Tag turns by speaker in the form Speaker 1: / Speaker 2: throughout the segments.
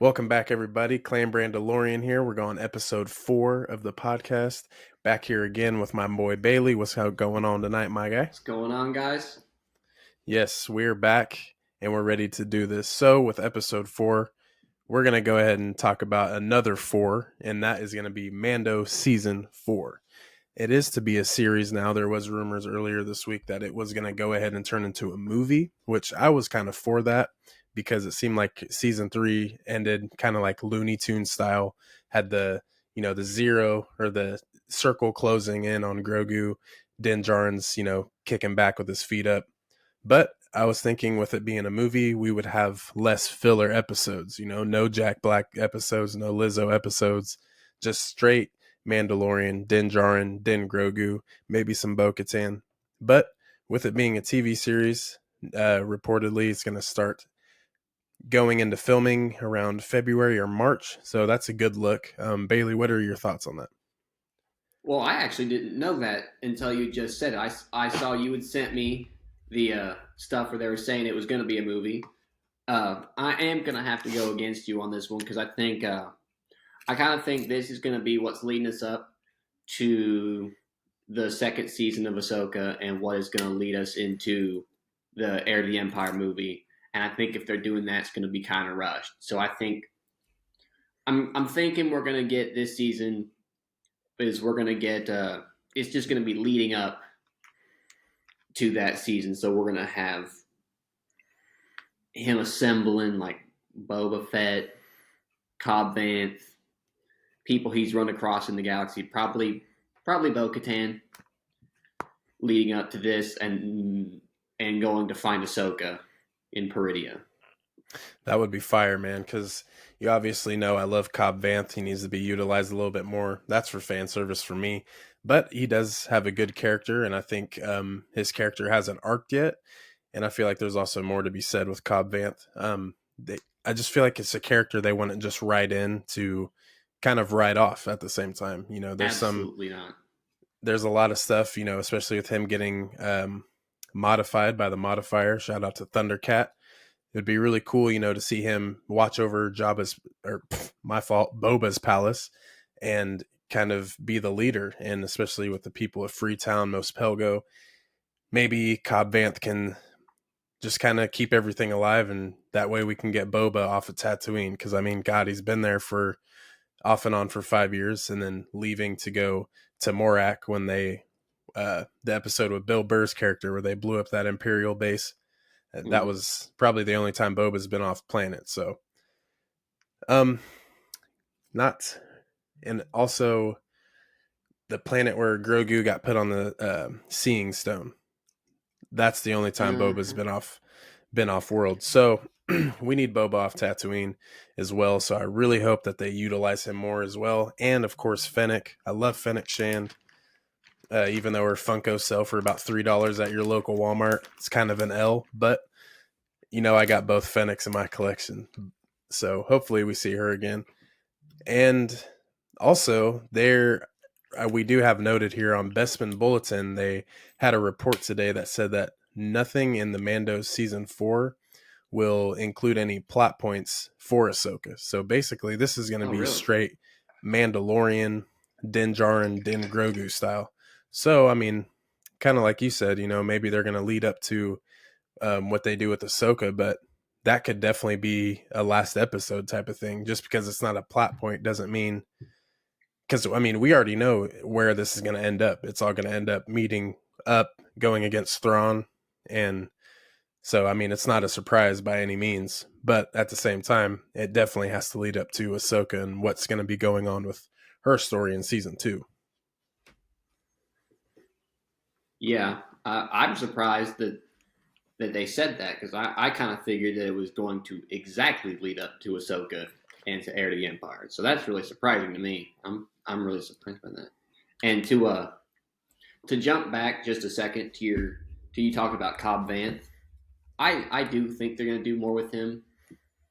Speaker 1: Welcome back, everybody. Clan Brandalorian here. We're going episode 4 of the podcast. Back here again with my boy Bailey. What's going on tonight, my guy?
Speaker 2: What's going on, guys?
Speaker 1: Yes, we're back and we're ready to do this. So with episode 4, we're going to go ahead and talk about another 4, and that is going to be Mando Season 4. It is to be a series now. There was rumors earlier this week that it was going to go ahead and turn into a movie, which I was kind of for that because it seemed like season 3 ended kind of like Looney Tunes style, had the zero or the circle closing in on Grogu, Din Djarin's, kicking back with his feet up. But I was thinking with it being a movie, we would have less filler episodes, no Jack Black episodes, no Lizzo episodes, just straight Mandalorian, Din Djarin, Din Grogu, maybe some Bo-Katan. But with it being a TV series, reportedly it's going to start going into filming around February or March. So that's a good look. Bailey, what are your thoughts on that?
Speaker 2: Well, I actually didn't know that until you just said it. I saw you had sent me the stuff where they were saying it was going to be a movie. I am going to have to go against you on this one because I kind of think this is going to be what's leading us up to the second season of Ahsoka and what is going to lead us into the Heir to the Empire movie. And I think if they're doing that, it's going to be kind of rushed. So I think I'm thinking we're going to get this season is we're going to get it's just going to be leading up to that season. So we're going to have him assembling like Boba Fett, Cobb Vanth, people he's run across in the galaxy, probably Bo-Katan, leading up to this and going to find Ahsoka in Peridea.
Speaker 1: That would be fire, man, because you obviously know I love Cobb Vanth. He needs to be utilized a little bit more. That's for fan service for me. But he does have a good character, and I think his character hasn't arced yet. And I feel like there's also more to be said with Cobb Vanth. I just feel like it's a character they wouldn't just write in to kind of write off at the same time.
Speaker 2: Absolutely not.
Speaker 1: There's a lot of stuff, especially with him getting modified by the modifier. Shout out to Thundercat. It'd be really cool, to see him watch over Boba's palace and kind of be the leader. And especially with the people of Freetown, Mos Pelgo, maybe Cobb Vanth can just kind of keep everything alive. And that way we can get Boba off of Tatooine. Because, God, he's been there for off and on for 5 years and then leaving to go to Morak when the episode with Bill Burr's character where they blew up that Imperial base. That was probably the only time Boba's been off planet. So, and also the planet where Grogu got put on the Seeing Stone. That's the only time Boba's been off world. So we need Boba off Tatooine as well. So I really hope that they utilize him more as well. And of course, Fennec. I love Fennec Shand. Even though her Funko sell for about $3 at your local Walmart, it's kind of an L. But I got both Fennecs in my collection, so hopefully we see her again. And also, we do have noted here on Bestman Bulletin, they had a report today that said that nothing in the Mando season 4 will include any plot points for Ahsoka. So basically, this is going to be straight Mandalorian, Din Djarin, Din Grogu style. So, kind of like you said, maybe they're going to lead up to what they do with Ahsoka, but that could definitely be a last episode type of thing. Just because it's not a plot point doesn't mean, because we already know where this is going to end up. It's all going to end up meeting up, going against Thrawn, and so it's not a surprise by any means. But at the same time, it definitely has to lead up to Ahsoka and what's going to be going on with her story in season 2.
Speaker 2: Yeah, I'm surprised that they said that because I kind of figured that it was going to exactly lead up to Ahsoka and to Heir to the Empire. So that's really surprising to me. I'm really surprised by that. And to jump back just a second to you talk about Cobb Vanth, I do think they're going to do more with him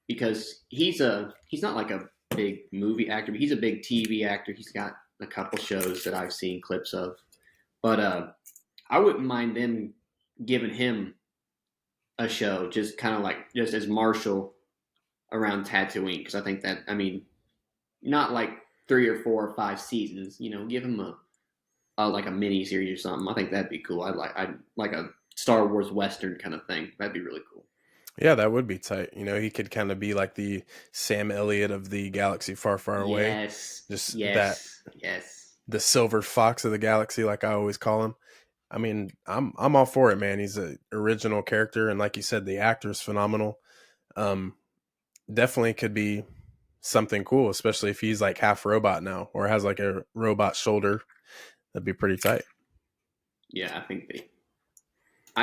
Speaker 2: because he's not like a big movie actor, but he's a big TV actor. He's got a couple shows that I've seen clips of, but I wouldn't mind them giving him a show, just kind of like just as Marshall around Tatooine because I think that I mean not like 3 or 4 or 5 seasons. Give him a like a mini series or something. I think that'd be cool. I'd like a Star Wars Western kind of thing. That'd be really cool.
Speaker 1: Yeah, that would be tight. He could kind of be like the Sam Elliott of the galaxy far, far away.
Speaker 2: Yes,
Speaker 1: Just that
Speaker 2: yes, yes.
Speaker 1: the silver fox of the galaxy, like I always call him. I mean, I'm all for it, man. He's a original character, and like you said, the actor's phenomenal. Um, Definitely could be something cool, especially if he's like half robot now or has like a robot shoulder. That'd be pretty tight.
Speaker 2: Yeah, I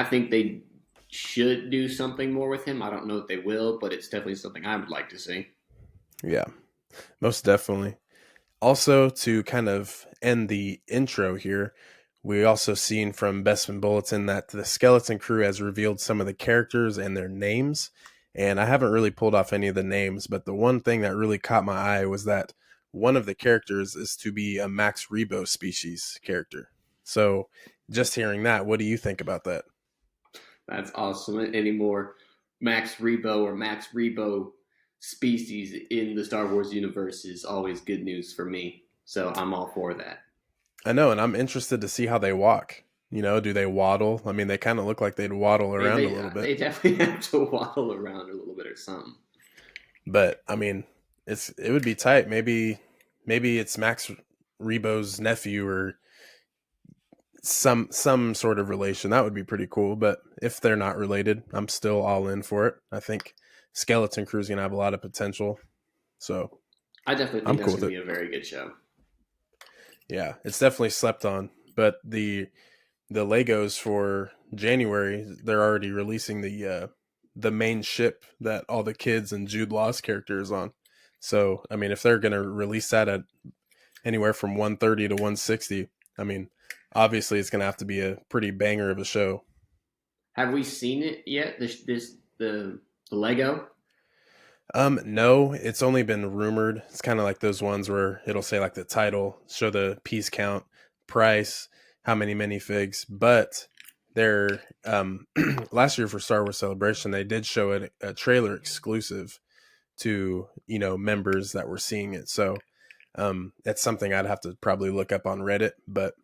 Speaker 2: think they should do something more with him. I don't know if they will, but it's definitely something I would like to see.
Speaker 1: Yeah, most definitely. Also, to kind of end the intro here, we also seen from Bespin Bulletin that the Skeleton Crew has revealed some of the characters and their names. And I haven't really pulled off any of the names, but the one thing that really caught my eye was that one of the characters is to be a Max Rebo species character. So, just hearing that, what do you think about that?
Speaker 2: That's awesome. Any more Max Rebo or Max Rebo species in the Star Wars universe is always good news for me. So I'm all for that.
Speaker 1: I know, and I'm interested to see how they walk. Do they waddle? I mean, they kind of look like they'd waddle
Speaker 2: They
Speaker 1: around a
Speaker 2: they
Speaker 1: little bit.
Speaker 2: they definitely have to waddle around a little bit or something.
Speaker 1: But I mean, it would be tight. Maybe it's Max Rebo's nephew or some sort of relation. That would be pretty cool. But if they're not related, I'm still all in for it. I think Skeleton Crew's gonna have a lot of potential. So
Speaker 2: I definitely
Speaker 1: I'm
Speaker 2: think
Speaker 1: cool
Speaker 2: that's
Speaker 1: with
Speaker 2: going
Speaker 1: it.
Speaker 2: to be a very good show.
Speaker 1: Yeah, it's definitely slept on. But the Legos for January, they're already releasing the main ship that all the kids and Jude Law's characters on. So I mean, if they're gonna release that at anywhere from 130 to 160, I mean, obviously it's gonna have to be a pretty banger of a show.
Speaker 2: Have we seen it yet? The Lego.
Speaker 1: No, it's only been rumored. It's kind of like those ones where it'll say like the title, show the piece count, price, how many minifigs. But they're last year for Star Wars Celebration, they did show a trailer exclusive to members that were seeing it. So that's something I'd have to probably look up on Reddit. But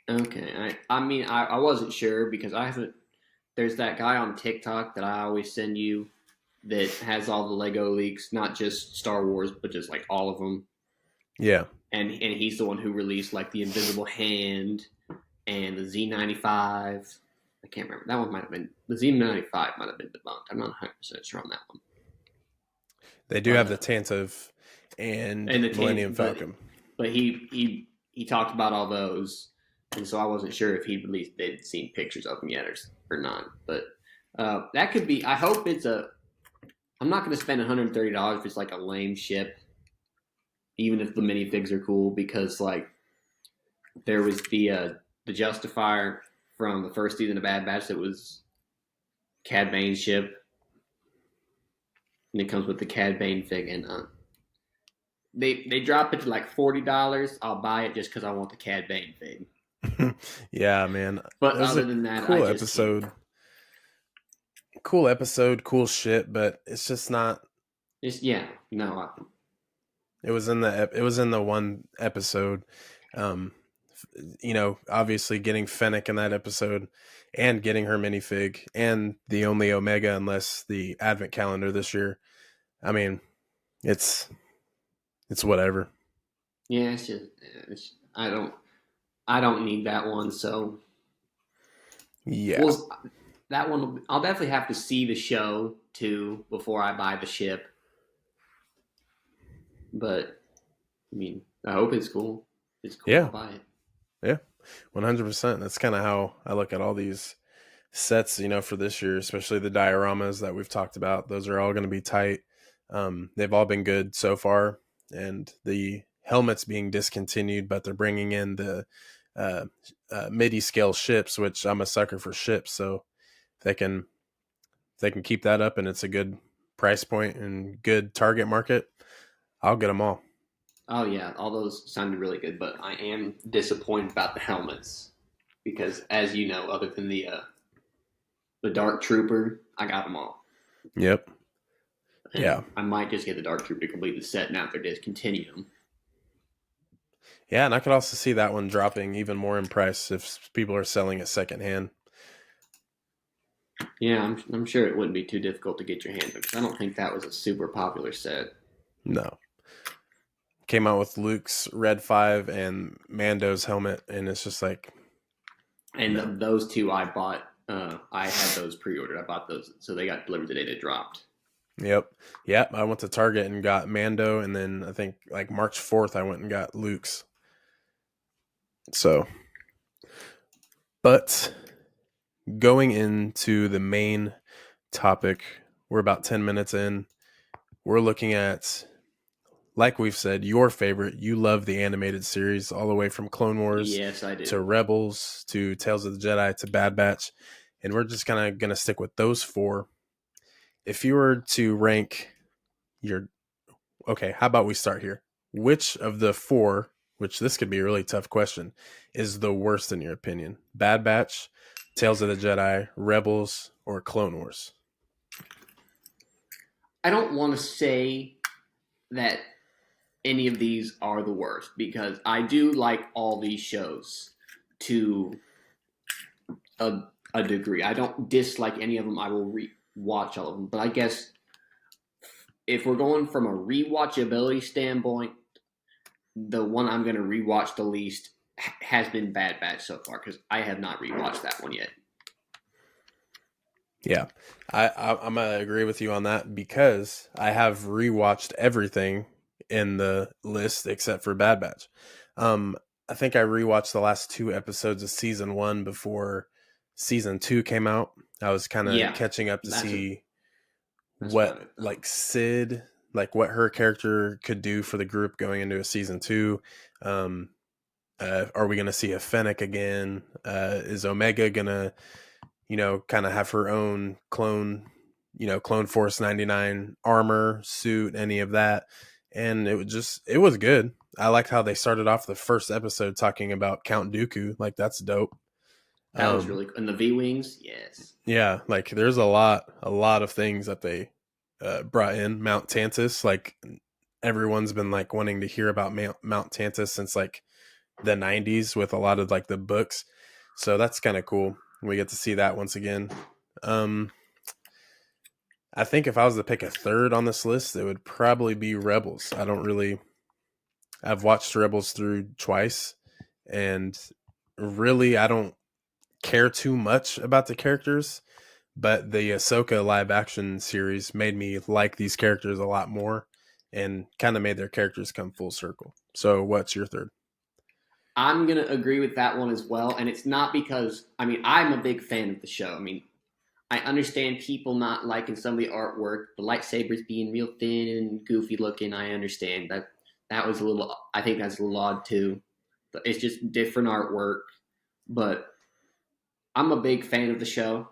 Speaker 2: Okay, I mean I wasn't sure because I haven't. There's that guy on TikTok that I always send you that has all the Lego leaks, not just Star Wars, but just like all of them.
Speaker 1: yeah,
Speaker 2: And he's the one who released like the Invisible Hand and the Z95. I can't remember. That one might have been the Z95 might have been debunked. I'm not 100% sure on that one.
Speaker 1: they do
Speaker 2: But
Speaker 1: have the Tantive and
Speaker 2: and the
Speaker 1: Millennium
Speaker 2: tan,
Speaker 1: Falcon.
Speaker 2: but he talked about all those, and so I wasn't sure if he released they'd seen pictures of them yet or not. But that could be. I hope it's a. I'm not going to spend $130 if it's like a lame ship, even if the minifigs are cool, because like there was the Justifier from the first season of Bad Batch that was Cad Bane's ship, and it comes with the Cad Bane fig, and they drop it to like $40. I'll buy it just because I want the Cad Bane fig.
Speaker 1: Yeah, man.
Speaker 2: But
Speaker 1: It was a
Speaker 2: other than that, I
Speaker 1: cool
Speaker 2: just can't.
Speaker 1: episode. Cool episode, cool shit, but it's just not.
Speaker 2: Just yeah, no.
Speaker 1: It was in the one episode. Um, Obviously getting Fennec in that episode, and getting her minifig, and the only Omega, unless the Advent calendar this year. I mean, it's whatever.
Speaker 2: Yeah, I don't need that one. So
Speaker 1: Yeah,
Speaker 2: well, that one I'll definitely have to see the show too before I buy the ship. But I mean, I hope it's cool. If it's cool.
Speaker 1: yeah,
Speaker 2: I'll buy it.
Speaker 1: yeah, 100%. That's kind of how I look at all these sets, for this year, especially the dioramas that we've talked about. Those are all going to be tight. They've all been good so far, and the helmets being discontinued, but they're bringing in the uh, MIDI scale ships, which I'm a sucker for ships. So if they can keep that up, and it's a good price point and good target market, I'll get them all.
Speaker 2: Oh yeah, all those sounded really good, but I am disappointed about the helmets because, as you know, other than the Dark Trooper, I got them all.
Speaker 1: Yep.
Speaker 2: And
Speaker 1: Yeah.
Speaker 2: I might just get the Dark Trooper to complete the set now if they're discontinuing them.
Speaker 1: Yeah, and I could also see that one dropping even more in price if people are selling it secondhand.
Speaker 2: Yeah, I'm sure it wouldn't be too difficult to get your hands on because I don't think that was a super popular set.
Speaker 1: No. Came out with Luke's Red 5 and Mando's helmet, and it's just like, no.
Speaker 2: And those two I bought. I had those pre-ordered. I bought those, so they got delivered the day they dropped.
Speaker 1: Yep. Yep. I went to Target and got Mando, and then I think like March 4th, I went and got Luke's. So, but going into the main topic, we're about 10 minutes in. We're looking at, like we've said, your favorite. You love the animated series all the way from Clone Wars
Speaker 2: Yes, I
Speaker 1: to
Speaker 2: do.
Speaker 1: Rebels to Tales of the Jedi to Bad Batch. And we're just kind of going to stick with those four. If you were to rank your, okay, how about we start here? Which of the four, which this could be a really tough question, is the worst in your opinion? Bad Batch, Tales of the Jedi, Rebels, or Clone Wars?
Speaker 2: I don't want to say that any of these are the worst because I do like all these shows to a, a degree. I don't dislike any of them. I will watch all of them. But I guess if we're going from a rewatchability standpoint, the one I'm going to rewatch the least has been Bad Batch so far because I have not rewatched that one yet.
Speaker 1: Yeah, I'm gonna agree with you on that because I have rewatched everything in the list except for Bad Batch. Um, I think I rewatched the last two episodes of season one before season two came out. I was kind of
Speaker 2: Yeah,
Speaker 1: catching up to
Speaker 2: that's a
Speaker 1: see
Speaker 2: that's what
Speaker 1: what
Speaker 2: I've done.
Speaker 1: like Sid, like what her character could do for the group going into a season two. Um, are we gonna see a Fennec again? Is Omega gonna kind of have her own clone, Clone Force 99 armor, suit, any of that. And it was good. I liked how they started off the first episode talking about Count Dooku. Like, that's dope.
Speaker 2: That was
Speaker 1: Um,
Speaker 2: really and the V wings. Yes,
Speaker 1: yeah, like there's a lot of things that they brought in. Mount Tantus, like everyone's been like wanting to hear about Mount Tantus since like the 90s with a lot of like the books. So that's kind of cool. We get to see that once again. Um, I think if I was to pick a third on this list, it would probably be Rebels. I've watched Rebels through twice, and really, I don't care too much about the characters, but the Ahsoka live action series made me like these characters a lot more and kind of made their characters come full circle. So, what's your third?
Speaker 2: I'm gonna agree with that one as well. And it's not because I'm a big fan of the show. I understand people not liking some of the artwork, the lightsabers being real thin and goofy looking. I understand that was a little. I think that's a little odd too. It's just different artwork, but I'm a big fan of the show.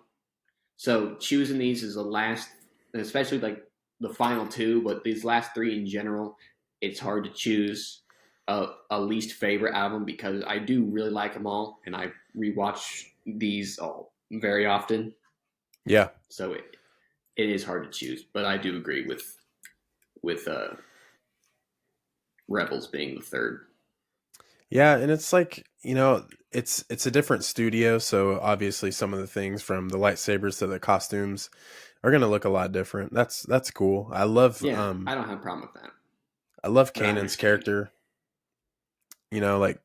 Speaker 2: So choosing these is the last, especially like the final two, but these last three in general, it's hard to choose a least favorite out of them because I do really like them all, and I rewatch these all very often.
Speaker 1: Yeah.
Speaker 2: So it is hard to choose, but I do agree with Rebels being the third.
Speaker 1: Yeah, and it's like, it's a different studio, so obviously some of the things from the lightsabers to the costumes are going to look a lot different. That's cool.
Speaker 2: Yeah, I don't have a problem with that,
Speaker 1: I love
Speaker 2: but I
Speaker 1: Kanan's
Speaker 2: understand.
Speaker 1: character. Like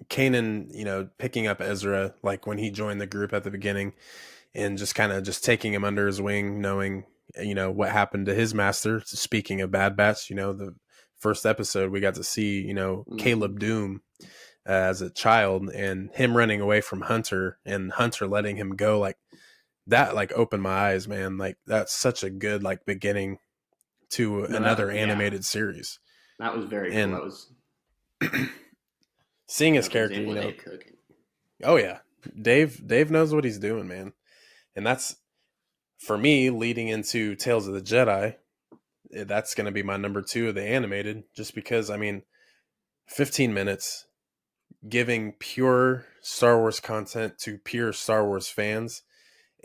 Speaker 1: Kanan, picking up Ezra like when he joined the group at the beginning and just kind of just taking him under his wing, knowing what happened to his master. Speaking of Bad Batch, the first episode we got to see,
Speaker 2: Mm-hmm.
Speaker 1: Caleb Doom as a child and him running away from Hunter and Hunter letting him go, like that like opened my eyes, man. Like that's such a good like beginning to
Speaker 2: No,
Speaker 1: another
Speaker 2: yeah,
Speaker 1: animated series.
Speaker 2: that was very cool.
Speaker 1: And
Speaker 2: That was
Speaker 1: seeing his
Speaker 2: another
Speaker 1: character,
Speaker 2: example of Dave cooking.
Speaker 1: oh yeah, Dave knows what he's doing, man. And that's for me leading into Tales of the Jedi. That's going to be my number two of the animated, just because 15 minutes giving pure Star Wars content to pure Star Wars fans.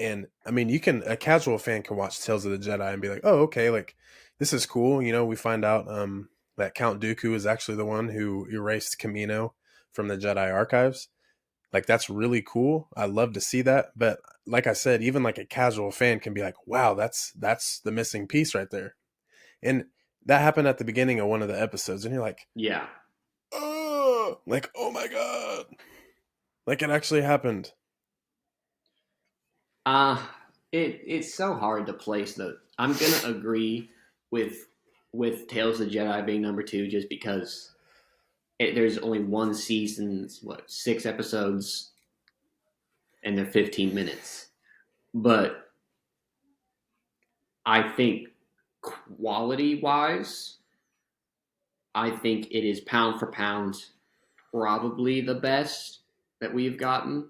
Speaker 1: And I mean, a casual fan can watch Tales of the Jedi and be like, oh, okay, like this is cool. We find out that Count Dooku is actually the one who erased Camino from the Jedi archives. Like that's really cool. I love to see that. But like I said, even like a casual fan can be like, wow, that's the missing piece right there. And that happened at the beginning of one of the episodes, and you're like,
Speaker 2: Yeah.
Speaker 1: oh, like, oh my God. Like it actually happened.
Speaker 2: Uh it's so hard to place the. I'm gonna agree with Tales of the Jedi being number two, just because there's only one season, what, 6 episodes, and they're 15 minutes. But I think quality wise, I think it is pound for pound probably the best that we've gotten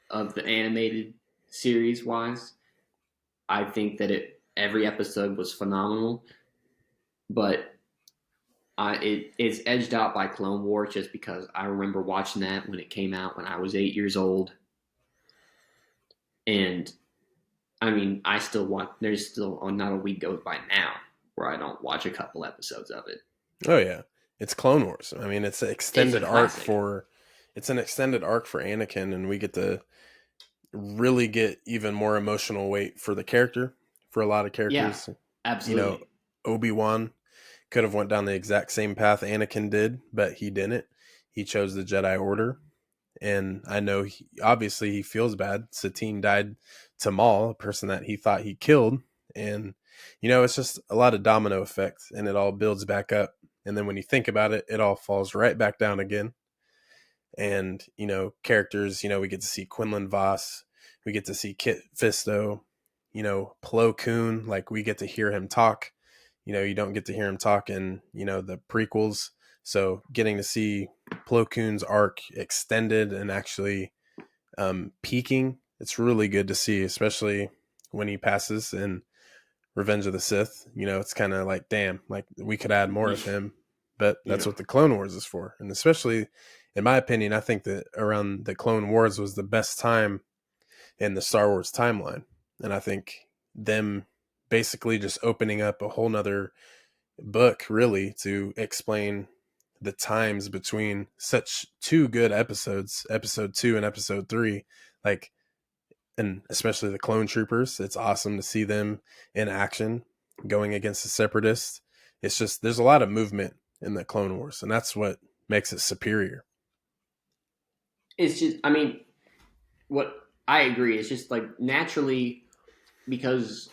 Speaker 2: of the animated series wise. I think that every episode was phenomenal, but it is edged out by Clone Wars just because I remember watching that when it came out when I was 8 years old, and I mean I still watch. There's still not a week goes by now where I don't watch a couple episodes of it.
Speaker 1: Oh yeah. It's Clone Wars. I mean,
Speaker 2: It's a classic.
Speaker 1: it's an extended arc for Anakin, and we get to really get even more emotional weight for the character, for a lot of
Speaker 2: Yeah,
Speaker 1: characters. You know,
Speaker 2: absolutely.
Speaker 1: Obi-Wan could have went down the exact same path Anakin did, but he didn't. He chose the Jedi Order, and I know obviously he feels bad. Satine died to Maul, a person that he thought he killed, and it's just a lot of domino effect, and it all builds back up. And then when you think about it, it all falls right back down again. And characters, we get to see Quinlan Voss, we get to see Kit Fisto, Plo Koon, like we get to hear him talk. You don't get to hear him talk in the prequels, so getting to see Plo Koon's arc extended and actually peaking, it's really good to see, especially when he passes in Revenge of the Sith. It's kind of like, damn, like we could add more of him, but that's
Speaker 2: Yeah.
Speaker 1: what the Clone Wars is for. And especially, in my opinion, I think that around the Clone Wars was the best time in the Star Wars timeline. And I think them basically just opening up a whole nother book, really, to explain the times between such two good episodes, episode 2 and episode 3. Like, and especially the clone troopers. It's awesome to see them in action going against the separatists. It's just there's a lot of movement in the Clone Wars, and that's what makes it superior.
Speaker 2: It's just, I mean, what I agree. It's just like naturally because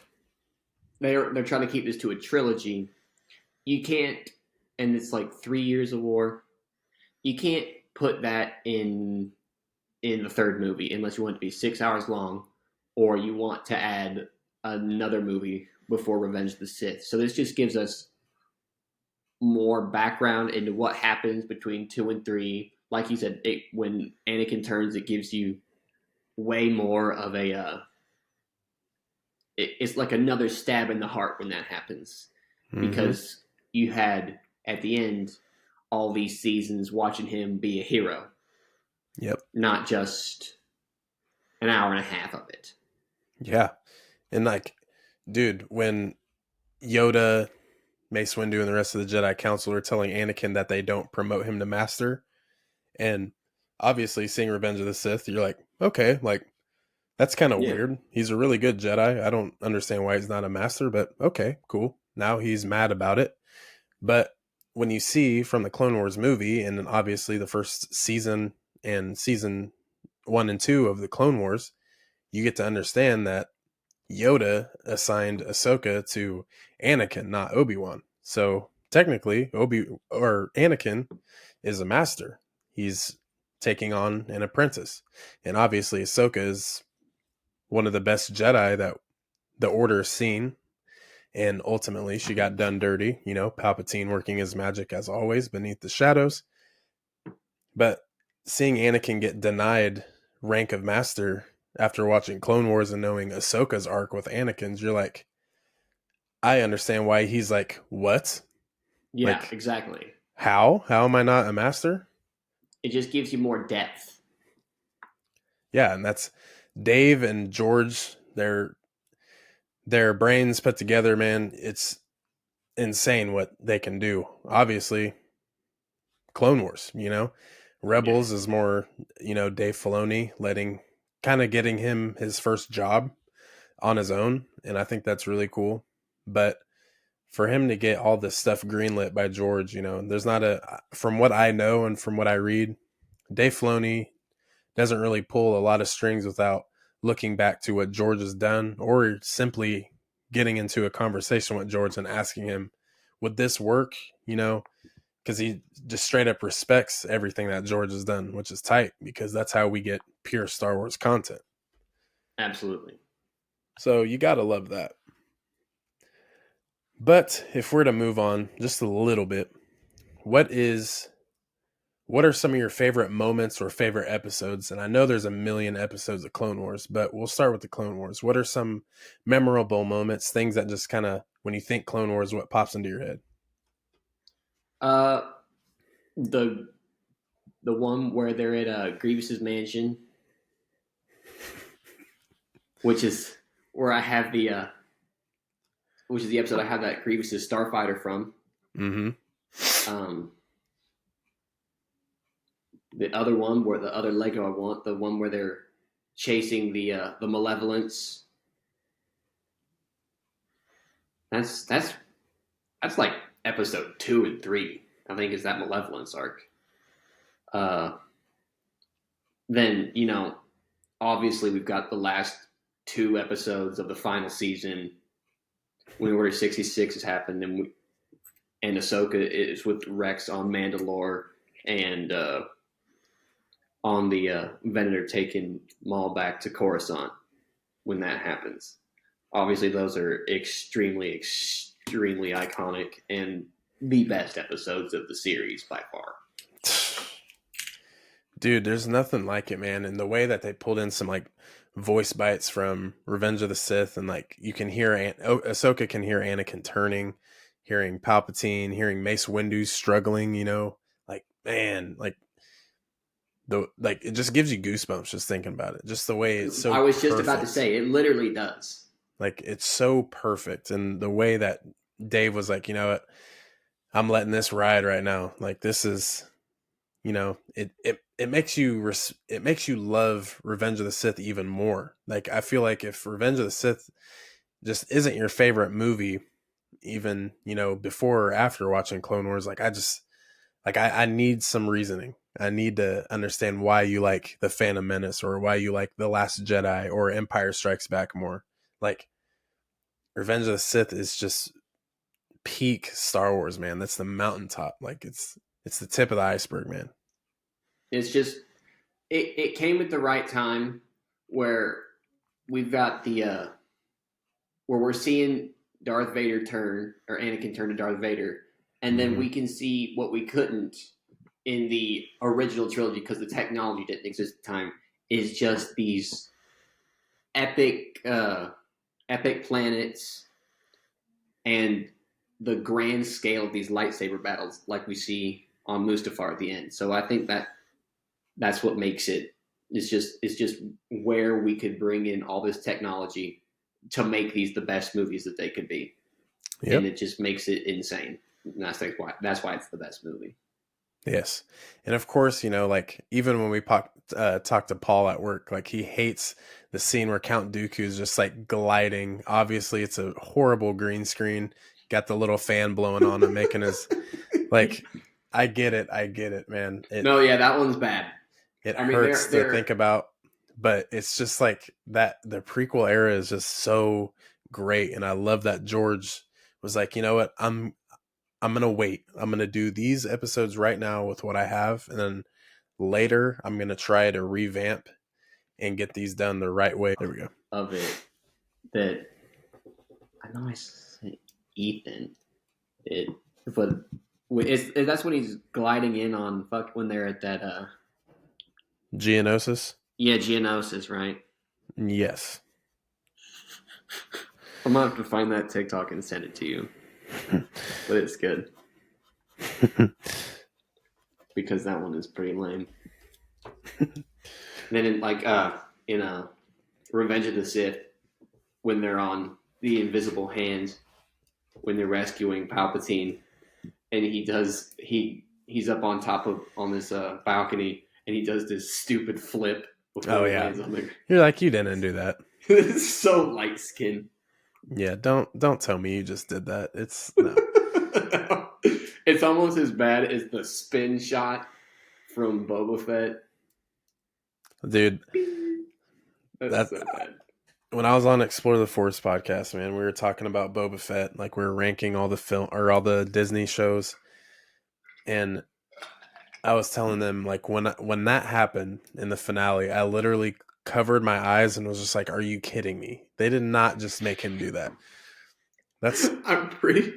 Speaker 2: they're trying to keep this to a trilogy. You can't, and it's like 3 years of war. You can't put that in the third movie unless you want it to be 6 hours long, or you want to add another movie before Revenge of the Sith. So this just gives us more background into what happens between 2 and 3. Like you said, when Anakin turns, it gives you way more of a. It's like another stab in the heart when that happens,
Speaker 1: Mm-hmm.
Speaker 2: because you had at the end all these seasons watching him be a hero,
Speaker 1: Yep.
Speaker 2: not just an hour and a half of it.
Speaker 1: Yeah. And like, dude, when Yoda, Mace Windu, and the rest of the Jedi Council are telling Anakin that they don't promote him to Master, and obviously seeing Revenge of the Sith, you're like, okay, like that's kind of
Speaker 2: Yeah,
Speaker 1: weird. He's a really good Jedi. I don't understand why he's not a master, but okay, cool. Now he's mad about it. But when you see from the Clone Wars movie, and then obviously the first season and season 1 and 2 of the Clone Wars, you get to understand that Yoda assigned Ahsoka to Anakin, not Obi-Wan. So technically, Anakin is a master. He's taking on an apprentice. And obviously Ahsoka is one of the best Jedi that the Order's seen. And ultimately, she got done dirty. Palpatine working his magic as always beneath the shadows. But seeing Anakin get denied rank of master after watching Clone Wars and knowing Ahsoka's arc with Anakin's, you're like, I understand why he's like, what?
Speaker 2: yeah,
Speaker 1: Like,
Speaker 2: exactly.
Speaker 1: how? How am I not a master?
Speaker 2: It just gives you more depth.
Speaker 1: Yeah, and that's Dave and George. their brains put together, man. It's insane what they can do. Obviously, Clone Wars,
Speaker 2: Yeah,
Speaker 1: Rebels is more, Dave Filoni getting him his first job on his own, and I think that's really cool. But for him to get all this stuff greenlit by George, there's not from what I know and from what I read, Dave Filoni doesn't really pull a lot of strings without looking back to what George has done, or simply getting into a conversation with George and asking him, would this work? Because he just straight up respects everything that George has done, which is tight, because that's how we get pure Star Wars content.
Speaker 2: absolutely.
Speaker 1: So you got to love that. But if we're to move on just a little bit, what are some of your favorite moments or favorite episodes? And I know there's a million episodes of Clone Wars, but we'll start with the Clone Wars. What are some memorable moments, things that just kind of, when you think Clone Wars, what pops into your head?
Speaker 2: Uh, the the one where they're at Grievous's mansion, which is where I have which is the episode I have that Grievous's starfighter from.
Speaker 1: Mm-hmm.
Speaker 2: Um, the other one where the other Lego I want, the one where they're chasing the malevolence. That's like episode 2 and 3. I think is that malevolence arc. Uh, then obviously we've got the last 2 episodes of the final season when Order 66 has happened, and Ahsoka is with Rex on Mandalore, and on the Venator taking Maul back to Coruscant when that happens. Obviously, those are extremely, extremely iconic and the best episodes of the series by far.
Speaker 1: Dude, there's nothing like it, man. And the way that they pulled in some like voice bites from Revenge of the Sith, and like you can hear Ahsoka can hear Anakin turning, hearing Palpatine, hearing Mace Windu struggling. Like man, like it just gives you goosebumps just thinking about it. Just the way it's
Speaker 2: I
Speaker 1: so
Speaker 2: was just about to
Speaker 1: perfect.
Speaker 2: say, it literally does.
Speaker 1: Like it's so perfect, and the way that Dave was like, you know what, I'm letting this ride right now. Like this is, it makes you love Revenge of the Sith even more. Like I feel like if Revenge of the Sith just isn't your favorite movie, even before or after watching Clone Wars, like I need some reasoning. I need to understand why you like the Phantom Menace, or why you like the Last Jedi or Empire Strikes Back more. Like Revenge of the Sith is just peak Star Wars, man. That's the mountaintop. Like it's the tip of the iceberg, man.
Speaker 2: It's just it came at the right time where we've got where we're seeing Darth Vader turn, or Anakin turn to Darth Vader, and then
Speaker 1: Mm-hmm.
Speaker 2: we can see what we couldn't in the original trilogy because the technology didn't exist at the time. Is just these epic epic planets and the grand scale of these lightsaber battles, like we see on Mustafar at the end. So I think that's what makes it. It's just where we could bring in all this technology to make these the best movies that they could be, and
Speaker 1: Yep.
Speaker 2: it just makes it insane. And that's why it's the best movie.
Speaker 1: Yes. And of course, like even when we talked to Paul at work, like he hates the scene where Count Dooku is just like gliding. Obviously, it's a horrible green screen. Got the little fan blowing on him, making his like. I get it. I get it, man. It
Speaker 2: No, yeah, that one's bad.
Speaker 1: it
Speaker 2: I mean,
Speaker 1: hurts to think
Speaker 2: they're
Speaker 1: about, but it's just like that. The prequel era is just so great, and I love that George was like, you know what, I'm gonna wait. I'm gonna do these episodes right now with what I have, and then later I'm gonna try to revamp and get these done the right way. There we go.
Speaker 2: of it that I know I said Ethan. It, but that's when he's gliding in on when they're at that
Speaker 1: Geonosis.
Speaker 2: yeah, Geonosis, right?
Speaker 1: Yes.
Speaker 2: I'm gonna have to find that TikTok and send it to you. But it's good because that one is pretty lame. And then in Revenge of the Sith, when they're on the invisible hand when they're rescuing Palpatine, and he's up on top of on this balcony, and he does this stupid flip
Speaker 1: Oh
Speaker 2: before he
Speaker 1: yeah.
Speaker 2: lands on the.
Speaker 1: You're like, you didn't do that.
Speaker 2: It's so light skin.
Speaker 1: Yeah, don't tell me you just did that. It's no.
Speaker 2: It's almost as bad as the spin shot from Boba Fett.
Speaker 1: Dude,
Speaker 2: That's
Speaker 1: that
Speaker 2: so bad.
Speaker 1: when I was on Explore the Force podcast, man, we were talking about Boba Fett, like we were ranking all the film or all the Disney shows, and I was telling them like when that happened in the finale, I literally covered my eyes and was just like, "Are you kidding me? They did not just make him do that." That's
Speaker 2: I'm pretty.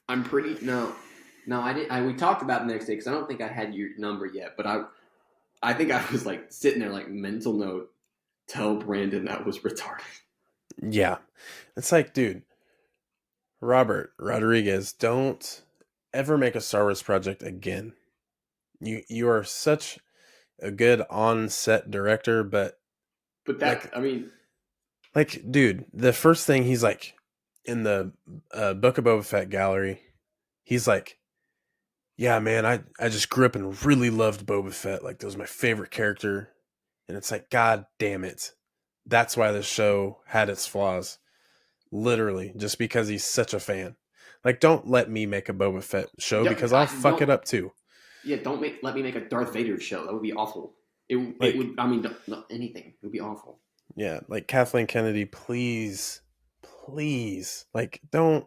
Speaker 2: I'm pretty. No, no, I didn't. We talked about it the next day because I don't think I had your number yet. But I think I was like sitting there, like mental note. Tell Brandon that was retarded.
Speaker 1: yeah. It's like, dude, Robert Rodriguez, don't ever make a Star Wars project again. You are such a good on-set director, but
Speaker 2: But that,
Speaker 1: like
Speaker 2: I mean,
Speaker 1: dude, the first thing he's like in the Book of Boba Fett gallery, he's like, "Yeah, man, I just grew up and really loved Boba Fett. Like, that was my favorite character." And it's like, God damn it, that's why the show had its flaws. Literally, just because he's such a fan. Like, don't let me make a Boba Fett show because I'll fuck it
Speaker 2: don't.
Speaker 1: up too.
Speaker 2: Yeah, don't let me make a Darth Vader show. That would be awful. It
Speaker 1: Like,
Speaker 2: would. I mean, no, anything. It would be awful.
Speaker 1: yeah, like Kathleen Kennedy, please, please, like, don't.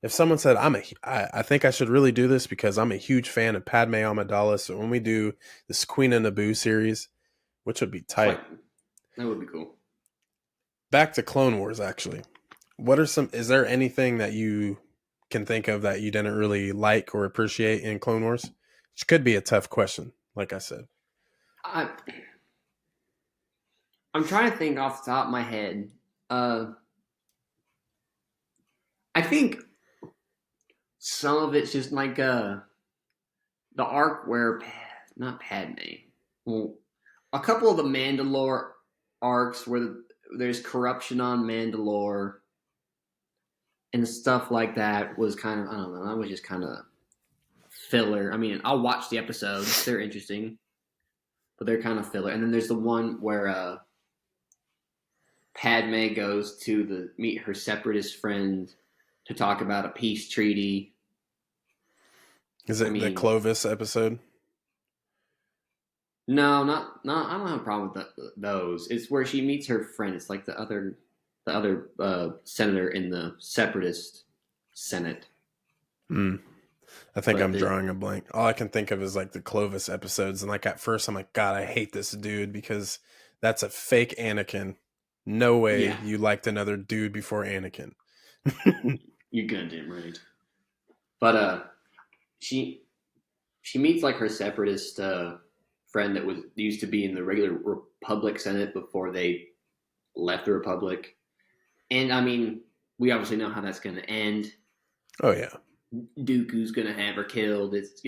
Speaker 1: If someone said I think I should really do this because I'm a huge fan of Padme Amidala, so when we do this Queen of Naboo series, which would be tight.
Speaker 2: Like that would be cool.
Speaker 1: Back to Clone Wars, actually. What are some? Is there anything that you can think of that you didn't really like or appreciate in Clone Wars? Which could be a tough question, like I said.
Speaker 2: I I'm trying to think off the top of my head. Uh, I think some of it's just like the arc where not Padme. Well, a couple of the Mandalore arcs where there's corruption on Mandalore and stuff like that was kind of I don't know. That was just kind of filler. I mean, I'll watch the episodes; they're interesting, but they're kind of filler. And then there's the one where Padme goes to the meet her separatist friend to talk about a peace treaty.
Speaker 1: Is
Speaker 2: I
Speaker 1: it the
Speaker 2: mean,
Speaker 1: Clovis episode?
Speaker 2: no, not. I don't have a problem with those. It's where she meets her friend. It's like the other senator in the separatist senate.
Speaker 1: Hmm. I think
Speaker 2: But
Speaker 1: I'm drawing a blank. All I can think of is like the Clovis episodes, and like at first I'm like, God, I hate this dude because that's a fake Anakin. No way
Speaker 2: yeah,
Speaker 1: you liked another dude before Anakin.
Speaker 2: you're goddamn right. But she she meets like her separatist friend that was used to be in the regular Republic Senate before they left the Republic. And I mean, we obviously know how that's going to end.
Speaker 1: Oh yeah.
Speaker 2: Dooku's going to have her killed. It's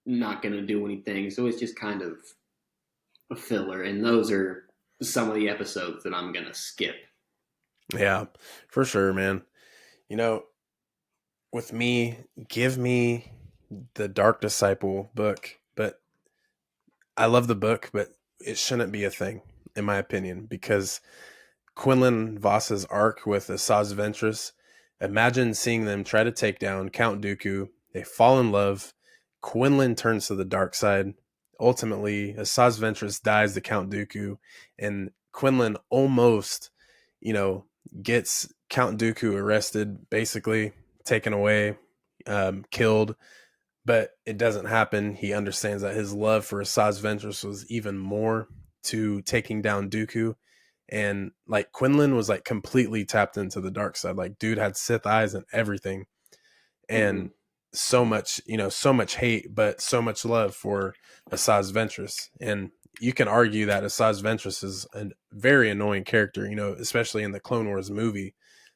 Speaker 2: not going to do anything. So it's just kind of a filler. And those are some of the episodes that I'm going to skip.
Speaker 1: Yeah, for sure, man. You know, with me, give me the Dark Disciple book, but I love the book, but it shouldn't be a thing, in my opinion, because Quinlan Voss's arc with Asajj Ventress, imagine seeing them try to take down Count Dooku. They fall in love. Quinlan turns to the dark side. Ultimately, Asajj Ventress dies to Count Dooku, and Quinlan almost, you know, gets Count Dooku arrested, basically taken away, killed, but it doesn't happen. He understands that his love for Asajj Ventress was even more to taking down Dooku. And like Quinlan was like completely tapped into the dark side. Like dude had Sith eyes and everything.
Speaker 2: Mm-hmm.
Speaker 1: And so much, so much hate, but so much love for Asajj Ventress. And you can argue that Asajj Ventress is a very annoying character, especially in the Clone Wars movie,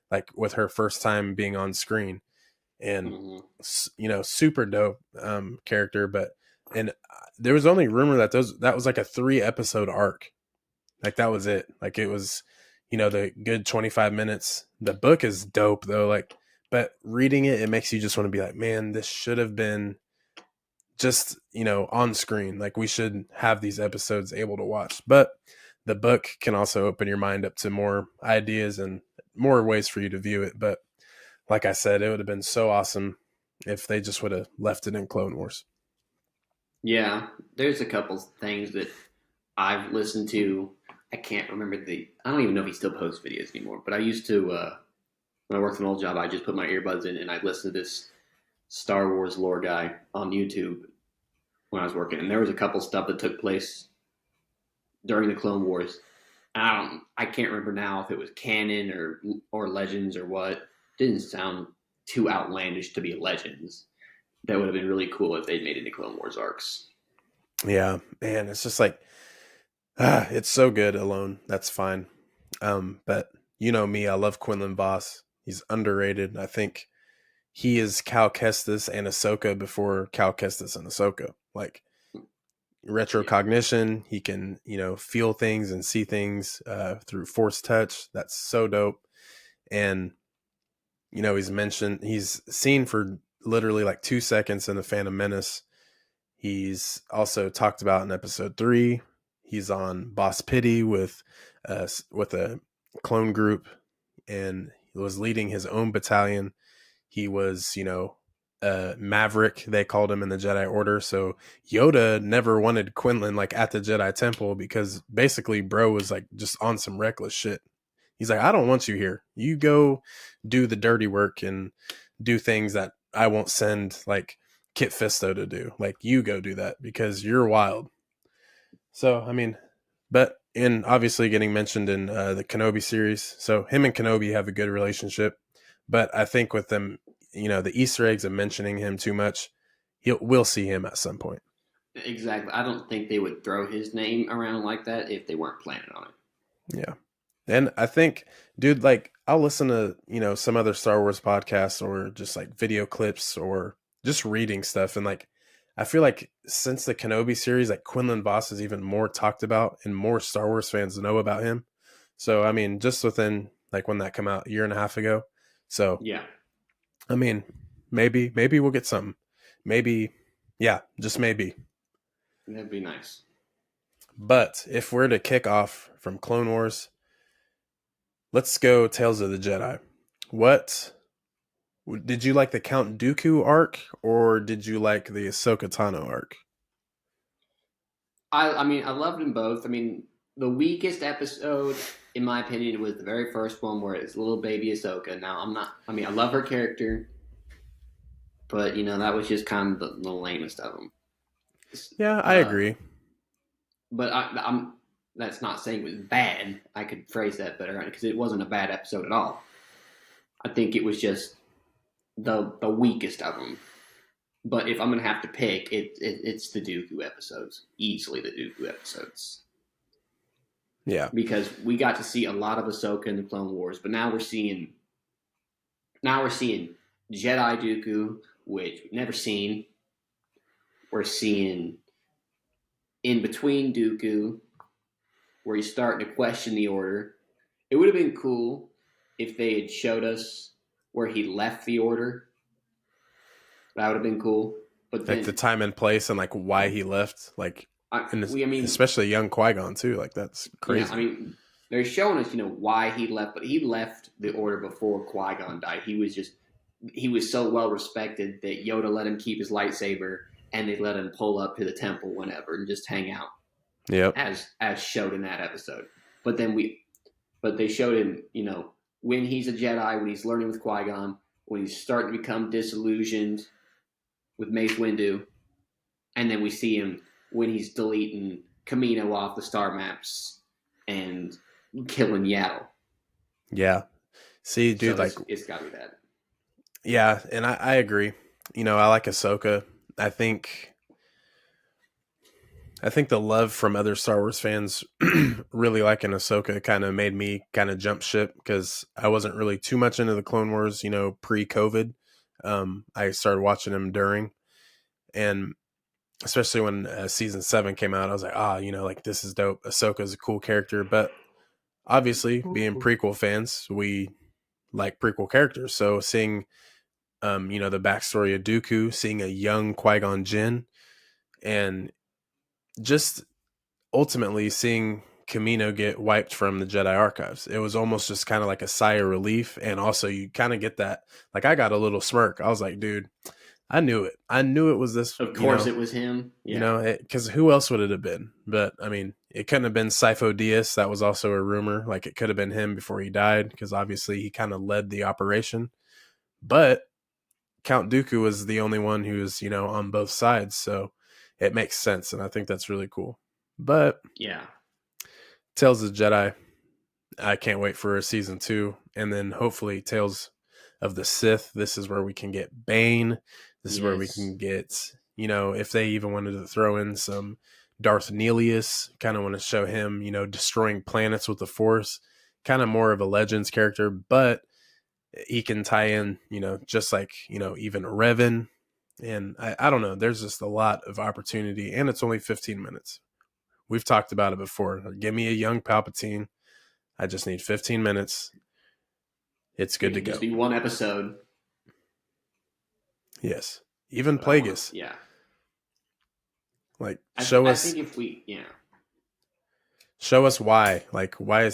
Speaker 1: like with her first time being on screen. And
Speaker 2: Mm-hmm.
Speaker 1: super dope character, but and there was only rumor that that was like a 3 episode arc, like that was it, like it was the good 25 minutes. The book is dope though. Like, but reading it, it makes you just want to be like, man, this should have been just, on screen. Like, we should have these episodes able to watch. But the book can also open your mind up to more ideas and more ways for you to view it. But like I said, it would have been so awesome if they just would have left it in Clone Wars.
Speaker 2: Yeah, there's a couple things that I've listened to. I can't remember I don't even know if he still posts videos anymore. But I used to when I worked an old job. I just put my earbuds in and I listened to this Star Wars lore guy on YouTube when I was working, and there was a couple stuff that took place during the Clone Wars. I can't remember now if it was canon or Legends or what. Didn't sound too outlandish to be Legends. That would have been really cool if they'd made it into Clone Wars arcs.
Speaker 1: Yeah, man, it's just like, it's so good alone. That's fine. But you know me, I love Quinlan Voss. He's underrated. I think he is Cal Kestis and Ahsoka before Cal Kestis and Ahsoka. Like,
Speaker 2: Yeah,
Speaker 1: retrocognition, he can, feel things and see things through force touch. That's so dope. And he's seen for literally like 2 seconds in the Phantom Menace. He's also talked about in episode 3. He's on Boss Pity with a clone group, and he was leading his own battalion. He was, Maverick, they called him in the Jedi Order. So Yoda never wanted Quinlan like at the Jedi Temple because basically bro was like just on some reckless shit. He's like, I don't want you here. You go do the dirty work and do things that I won't send like Kit Fisto to do. Like, you go do that because you're wild. So, I mean, but in obviously getting mentioned in the Kenobi series. So him and Kenobi have a good relationship. But I think with them, the Easter eggs of mentioning him too much, we'll see him at some point.
Speaker 2: exactly. I don't think they would throw his name around like that if they weren't planning on it.
Speaker 1: Yeah. And I think, dude, like, I'll listen to, some other Star Wars podcasts or just like video clips or just reading stuff. And like, I feel like since the Kenobi series, like Quinlan Voss is even more talked about and more Star Wars fans know about him. So, I mean, just within like when that came out a year and a half ago. So,
Speaker 2: Yeah,
Speaker 1: I mean, maybe we'll get something. Maybe, yeah, just maybe.
Speaker 2: that'd be nice.
Speaker 1: But if we're to kick off from Clone Wars, let's go Tales of the Jedi. What did you like, the Count Dooku arc or did you like the Ahsoka Tano arc?
Speaker 2: I mean, I loved them both. I mean, the weakest episode, in my opinion, was the very first one where it's little baby Ahsoka. Now, I'm not. I mean, I love her character, but that was just kind of the lamest of them.
Speaker 1: Yeah, I
Speaker 2: Uh,
Speaker 1: agree.
Speaker 2: but I'm. That's not saying it was bad. I could phrase that better because it wasn't a bad episode at all. I think it was just the weakest of them. But if I'm gonna have to pick, it's the Dooku episodes, easily the Dooku episodes,
Speaker 1: Yeah.
Speaker 2: because we got to see a lot of Ahsoka in the Clone Wars, but now we're seeing Jedi Dooku, which we've never seen. We're seeing in between Dooku, where he's starting to question the Order. It would have been cool if they had showed us where he left the Order. That would have been cool. But
Speaker 1: Like the
Speaker 2: then,
Speaker 1: time and place and like why he left, like, and
Speaker 2: I mean,
Speaker 1: especially young Qui-Gon too. Like, that's
Speaker 2: yeah, I
Speaker 1: crazy.
Speaker 2: mean, they're showing us, why he left, but he left the Order before Qui Gon died. He was so well respected that Yoda let him keep his lightsaber, and they let him pull up to the temple whenever and just hang out,
Speaker 1: Yep.
Speaker 2: as showed in that episode. But then but they showed him, when he's a Jedi, when he's learning with Qui Gon, when he's starting to become disillusioned with Mace Windu, and then we see him when he's deleting Camino off the star maps and killing Yaddle.
Speaker 1: Yeah. See,
Speaker 2: So
Speaker 1: dude, like,
Speaker 2: it's got to be that.
Speaker 1: yeah, and I agree. I like Ahsoka. I think I think the love from other Star Wars fans really liking Ahsoka kind of made me kind of jump ship because I wasn't really too much into the Clone Wars, pre-COVID. I started watching them during, and especially when season 7 came out, I was like, like, this is dope. Ahsoka is a cool character, but obviously being prequel fans, we like prequel characters. So seeing, the backstory of Dooku, seeing a young Qui-Gon Jinn, and just ultimately seeing Kamino get wiped from the Jedi archives. It was almost just kind of like a sigh of relief. And also you kind of get that, like I got a little smirk. I was like, dude, I knew it. I knew it was this,
Speaker 2: Of course, it was him. Yeah.
Speaker 1: because who else would it have been? But I mean, it couldn't have been Sifo Dyas. That was also a rumor. Like it could have been him before he died, because obviously he kind of led the operation. But Count Dooku was the only one who was, on both sides. So it makes sense. And I think that's really cool. But
Speaker 2: Yeah.
Speaker 1: Tales of the Jedi, I can't wait for a season 2. And then hopefully Tales of the Sith. This is where we can get Bane. This is where we
Speaker 2: Yes.
Speaker 1: can get, if they even wanted to throw in some Darth Nihilius, kind of want to show him, destroying planets with the Force, kind of more of a Legends character, but he can tie in, just like, even Revan. And I don't know. There's just a lot of opportunity, and it's only 15 minutes. We've talked about it before. Give me a young Palpatine. I just need 15 minutes. It's
Speaker 2: It
Speaker 1: good to
Speaker 2: can just
Speaker 1: go.
Speaker 2: be one episode.
Speaker 1: Yes. Even
Speaker 2: But I want to,
Speaker 1: Plagueis.
Speaker 2: yeah.
Speaker 1: Like
Speaker 2: I think if we, yeah.
Speaker 1: show us why. Like why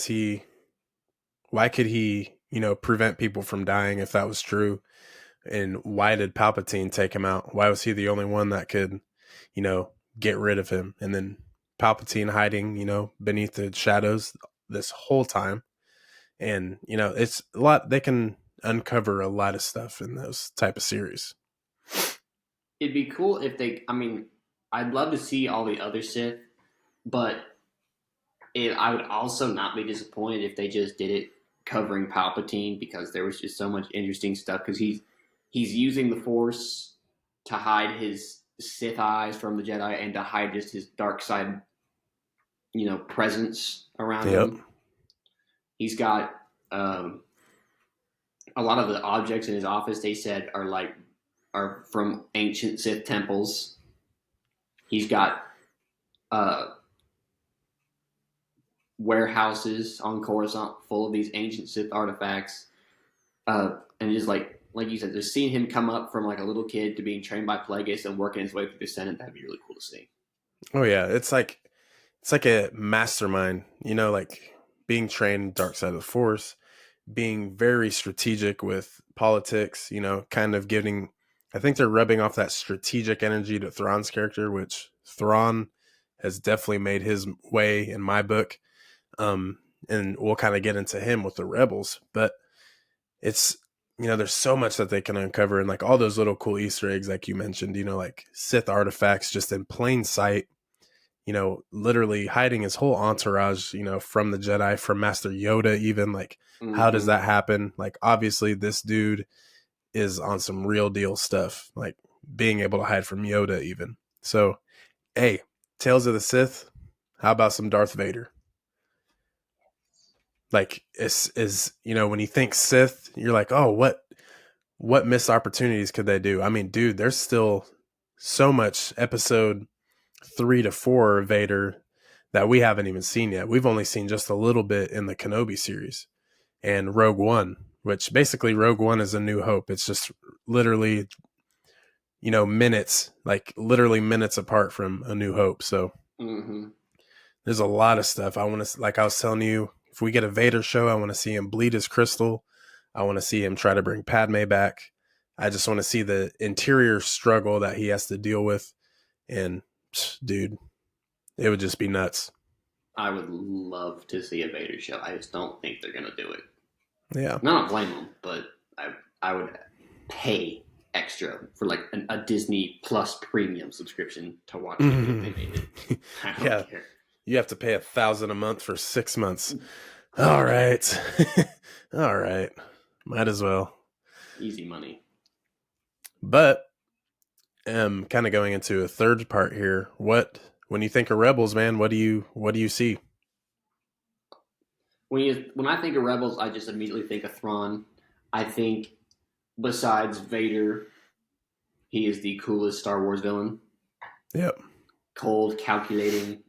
Speaker 1: could he, prevent people from dying if that was true? And why did Palpatine take him out? Why was he the only one that could, get rid of him? And then Palpatine hiding, beneath the shadows this whole time. And, it's a lot, they can uncover a lot of stuff in those type of series.
Speaker 2: It'd be cool if they, I mean, I'd love to see all the other Sith, but I would also not be disappointed if they just did it covering Palpatine, because there was just so much interesting stuff, because he's using the Force to hide his Sith eyes from the Jedi and to hide just his dark side, presence around
Speaker 1: Yep.
Speaker 2: him. He's got a lot of the objects in his office. They said are from ancient Sith temples. He's got uh, warehouses on Coruscant full of these ancient Sith artifacts, and just like you said, just seeing him come up from like a little kid to being trained by Plagueis and working his way through the Senate, that'd be really cool to see.
Speaker 1: Oh yeah. It's like a mastermind, like being trained dark side of the Force, being very strategic with politics, kind of giving, I think they're rubbing off that strategic energy to Thrawn's character, which Thrawn has definitely made his way in my book. And we'll kind of get into him with the Rebels, but it's, there's so much that they can uncover, and like all those little cool Easter eggs, like you mentioned, like Sith artifacts just in plain sight, literally hiding his whole entourage, from the Jedi, from Master Yoda, even like, how does
Speaker 2: Mm-hmm.
Speaker 1: that happen? Like, obviously, this dude is on some real deal stuff, like being able to hide from Yoda, even. So, hey, Tales of the Sith, how about some Darth Vader? Like, when you think Sith, you're like, oh, what missed opportunities could they do? I mean, dude, there's still so much episode 3 to 4 Vader that we haven't even seen yet. We've only seen just a little bit in the Kenobi series and Rogue One, which basically Rogue One is A New Hope. It's just literally, minutes, like literally minutes apart from A New Hope. So
Speaker 2: Mm-hmm.
Speaker 1: there's a lot of stuff. I want to, like I was telling you, if we get a Vader show, I want to see him bleed his crystal. I want to see him try to bring Padme back. I just want to see the interior struggle that he has to deal with. And dude, it would just be nuts.
Speaker 2: I would love to see a Vader show. I just don't think they're gonna do it.
Speaker 1: Yeah.
Speaker 2: I don't blame them, but I would pay extra for like a Disney Plus premium subscription to watch it if they made it. I don't
Speaker 1: Yeah.
Speaker 2: care.
Speaker 1: You have to pay $1,000 a month for 6 months. All right. All right. Might as well.
Speaker 2: Easy money.
Speaker 1: But kind of going into a third part here. When you think of Rebels, man, what do you see?
Speaker 2: When I think of Rebels, I just immediately think of Thrawn. I think besides Vader, he is the coolest Star Wars villain.
Speaker 1: Yep.
Speaker 2: Cold, calculating,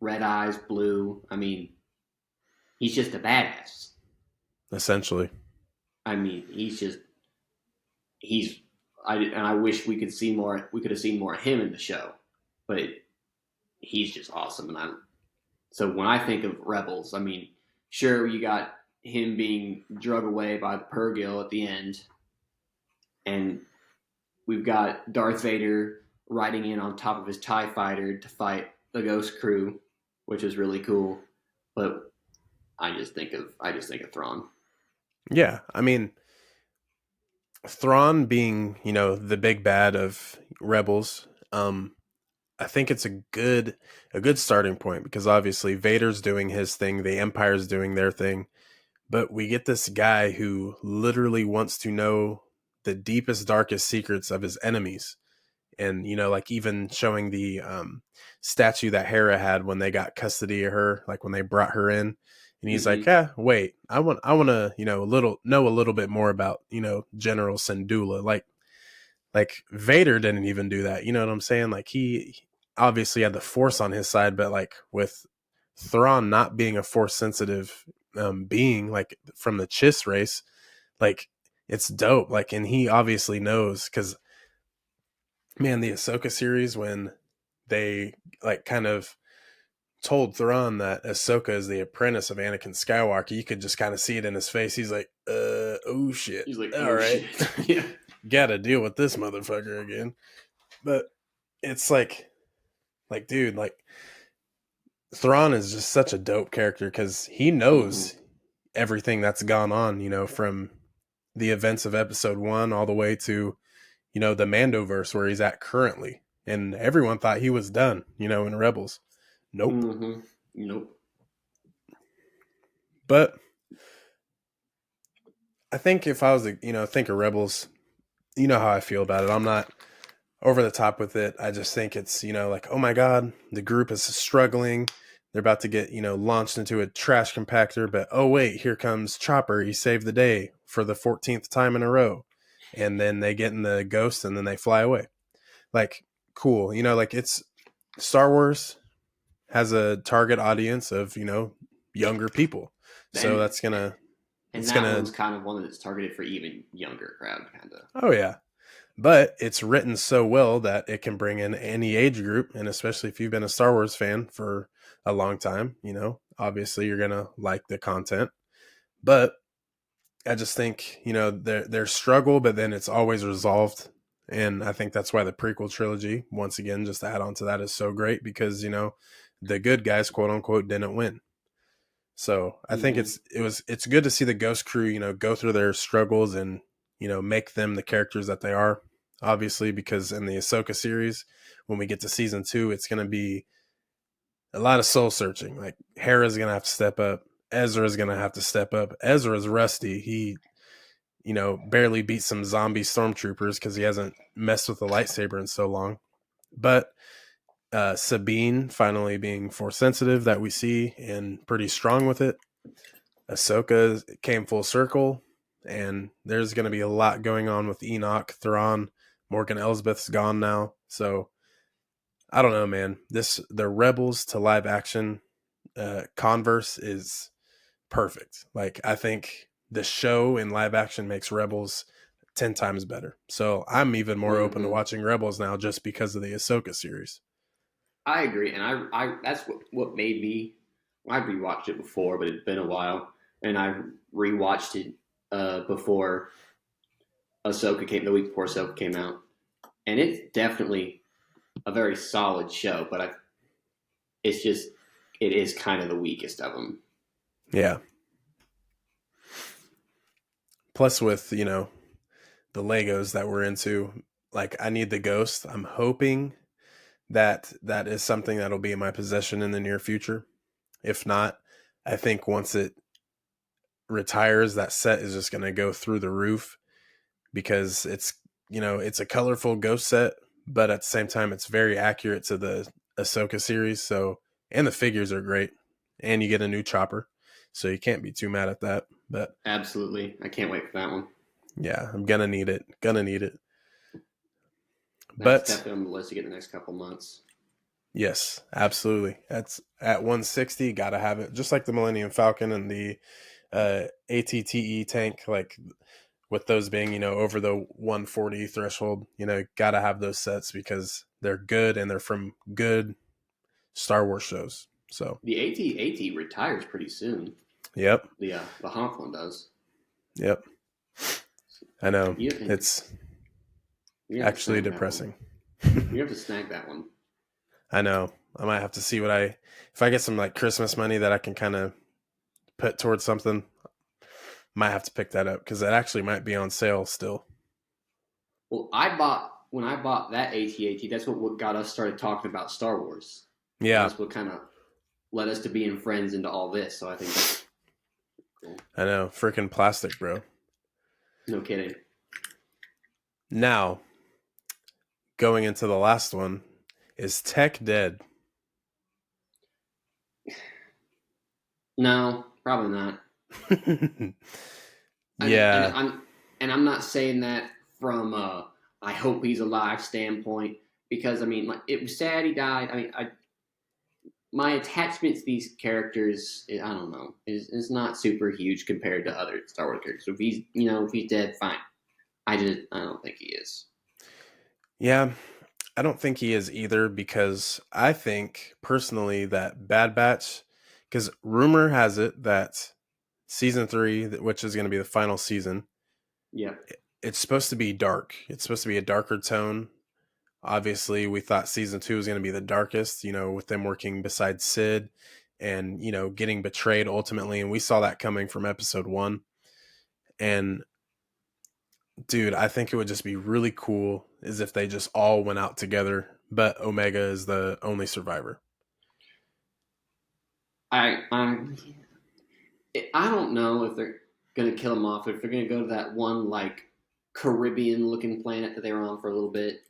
Speaker 2: red eyes, blue. I mean, he's just a badass.
Speaker 1: essentially.
Speaker 2: I mean, he's I wish we could see more. We could have seen more of him in the show, but he's just awesome. And I'm so when I think of Rebels, I mean, sure you got him being drug away by the Purrgil at the end, and we've got Darth Vader riding in on top of his TIE fighter to fight the Ghost Crew, which is really cool. But I just think of Thrawn.
Speaker 1: Yeah, I mean, Thrawn being, the big bad of Rebels, I think it's a good starting point because obviously Vader's doing his thing, the Empire's doing their thing, but we get this guy who literally wants to know the deepest, darkest secrets of his enemies. And, like even showing the statue that Hera had when they got custody of her, like when they brought her in. And he's like,
Speaker 2: Mm-hmm.
Speaker 1: wait, I want to, know a little bit more about, General Syndulla. Like Vader didn't even do that. You know what I'm saying? Like he obviously had the Force on his side, but like with Thrawn not being a Force sensitive being, like from the Chiss race, like it's dope. Like, and he obviously knows because man, the Ahsoka series when they like kind of told Thrawn that Ahsoka is the apprentice of Anakin Skywalker, you could just kind of see it in his face. He's like, oh shit.
Speaker 2: He's like,
Speaker 1: All
Speaker 2: oh
Speaker 1: right.
Speaker 2: shit, yeah.
Speaker 1: Gotta deal with this motherfucker again. But it's like, dude, like Thrawn is just such a dope character because he
Speaker 2: Mm-hmm.
Speaker 1: knows everything that's gone on, from the events of episode 1 all the way to, the Mandoverse where he's at currently. And everyone thought he was done, in Rebels. Nope.
Speaker 2: Mm-hmm. Nope.
Speaker 1: But I think if I was to, think of Rebels, you know how I feel about it. I'm not over the top with it. I just think it's, like, oh my God, the group is struggling. They're about to get, launched into a trash compactor, but oh wait, here comes Chopper. He saved the day for the 14th time in a row. And then they get in the ghost and then they fly away. Like, cool. Like it's Star Wars has a target audience of, younger people. So
Speaker 2: And
Speaker 1: it's
Speaker 2: that
Speaker 1: gonna,
Speaker 2: one's kind of one that's targeted for even younger crowd, kind of.
Speaker 1: oh yeah. But it's written so well that it can bring in any age group. And especially if you've been a Star Wars fan for a long time, obviously you're going to like the content. But I just think, their struggle, but then it's always resolved. And I think that's why the prequel trilogy, once again, just to add on to that, is so great because, the good guys, quote unquote, didn't win. So I think
Speaker 2: Mm-hmm.
Speaker 1: it's good to see the Ghost Crew, go through their struggles and, make them the characters that they are. Obviously, because in the Ahsoka series, when we get to season 2, it's going to be a lot of soul searching. Like Hera's going to have to step up. Ezra's going to have to step up. Ezra's rusty. He, barely beat some zombie stormtroopers because he hasn't messed with the lightsaber in so long. But Sabine finally being force sensitive that we see and pretty strong with it. Ahsoka came full circle, and there's going to be a lot going on with Enoch, Thrawn, Morgan Elsbeth's gone now, so I don't know, man. The Rebels to live action converse is perfect. Like I think the show in live action makes Rebels 10 times better. So I'm even more open to
Speaker 2: Mm-hmm.
Speaker 1: watching Rebels now just because of the Ahsoka series.
Speaker 2: I agree, and I that's what made me. I rewatched it before, but it's been a while, and I rewatched it before Ahsoka came the week before Ahsoka came out, and it's definitely a very solid show. But it's just it is kind of the weakest of them.
Speaker 1: Yeah. Plus with the Legos that we're into, like I need the Ghost. I'm hoping that is something that'll be in my possession in the near future. If not, I think once it retires, that set is just going to go through the roof because it's a colorful ghost set, but at the same time, it's very accurate to the Ahsoka series. So, and the figures are great, and you get a new chopper, so you can't be too mad at that. But
Speaker 2: Absolutely, I can't wait for that one.
Speaker 1: yeah, I'm gonna need it. Gonna need it.
Speaker 2: That's
Speaker 1: But
Speaker 2: definitely on the list to get in the next couple months.
Speaker 1: Yes, absolutely. That's at 160, gotta have it. Just like the Millennium Falcon and the ATTE tank, like with those being, over the 140 threshold, gotta have those sets because they're good and they're from good Star Wars shows. So,
Speaker 2: The AT retires pretty soon.
Speaker 1: yep,
Speaker 2: The Honk one does.
Speaker 1: yep. I know.
Speaker 2: You
Speaker 1: It's
Speaker 2: you have to
Speaker 1: actually
Speaker 2: snag that one.
Speaker 1: depressing.
Speaker 2: You have to snag that one.
Speaker 1: I know. I might have to see if I get some like Christmas money that I can kind of put towards something, might have to pick that up because it actually might be on sale still.
Speaker 2: Well, when I bought that AT-AT, that's what got us started talking about Star Wars, and
Speaker 1: Yeah,
Speaker 2: that's what kind of led us to being friends into all this. So I think that's cool.
Speaker 1: I know. Freaking plastic, bro.
Speaker 2: No kidding.
Speaker 1: Now, going into the last one, is Tech dead?
Speaker 2: No, probably not. And
Speaker 1: Yeah.
Speaker 2: I'm not saying that from I hope he's alive standpoint because I mean like it was sad he died. I mean my attachment to these characters I don't know is not super huge compared to other Star Wars characters. So if he's dead, fine. I don't think he is.
Speaker 1: Yeah. I don't think he is either because I think personally that Bad Batch, because rumor has it that season three, which is going to be the final season,
Speaker 2: Yeah.
Speaker 1: it's supposed to be dark. It's supposed to be a darker tone. Obviously, we thought season two was going to be the darkest, with them working beside Sid and, getting betrayed ultimately. And we saw that coming from episode one. And dude, I think it would just be really cool is if they just all went out together, but Omega is the only survivor.
Speaker 2: I I I don't know if they're gonna kill him off. If they're gonna go to that one like Caribbean looking planet that they were on for a little bit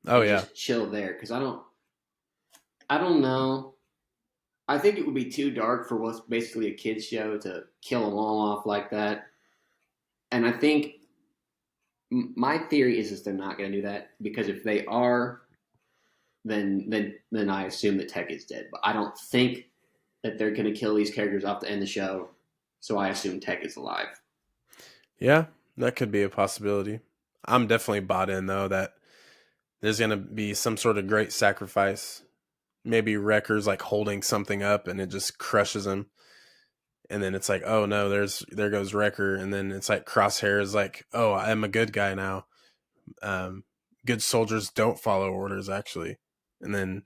Speaker 1: Oh
Speaker 2: and
Speaker 1: yeah.
Speaker 2: just chill there, because I don't know. I think it would be too dark for what's basically a kids show to kill them all off like that. And I think my theory is they're not going to do that because if they are, then I assume that Tech is dead. But I don't think that they're going to kill these characters off to end the show. So I assume Tech is alive.
Speaker 1: Yeah, that could be a possibility. I'm definitely bought in though that there's going to be some sort of great sacrifice. Maybe Wrecker's like holding something up and it just crushes him. And then it's like, oh no, there goes Wrecker. And then it's like Crosshair is like, oh, I'm a good guy now. Um, Good soldiers don't follow orders actually. And then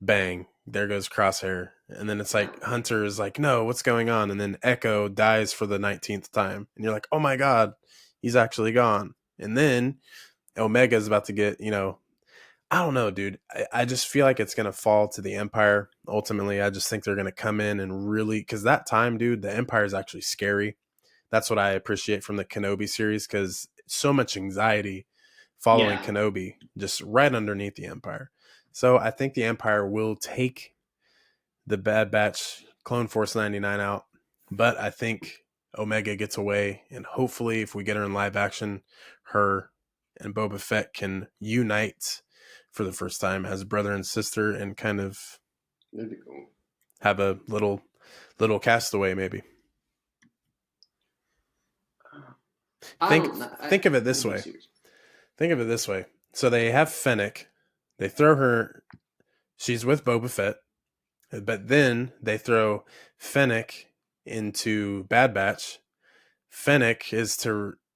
Speaker 1: bang, there goes Crosshair. And then it's like Hunter is like, no, what's going on? And then Echo dies for the 19th time. And you're like, oh my God, he's actually gone. And then Omega is about to get, I don't know, dude. I just feel like it's going to fall to the Empire. Ultimately, I just think they're going to come in and really, because that time, dude, the Empire is actually scary. That's what I appreciate from the Kenobi series because so much anxiety following
Speaker 2: Yeah,
Speaker 1: Kenobi just right underneath the Empire. So I think the Empire will take the Bad Batch Clone Force 99 out, but I think Omega gets away, and hopefully, if we get her in live action, her and Boba Fett can unite for the first time as brother and sister, and kind of
Speaker 2: that'd be cool.
Speaker 1: have a little castaway, maybe.
Speaker 2: I
Speaker 1: Think
Speaker 2: don't know.
Speaker 1: think of it this
Speaker 2: That'd be
Speaker 1: way.
Speaker 2: serious.
Speaker 1: Think of it this way. So they have Fennec. They throw her. She's with Boba Fett, but then they throw Fennec into Bad Batch. Fennec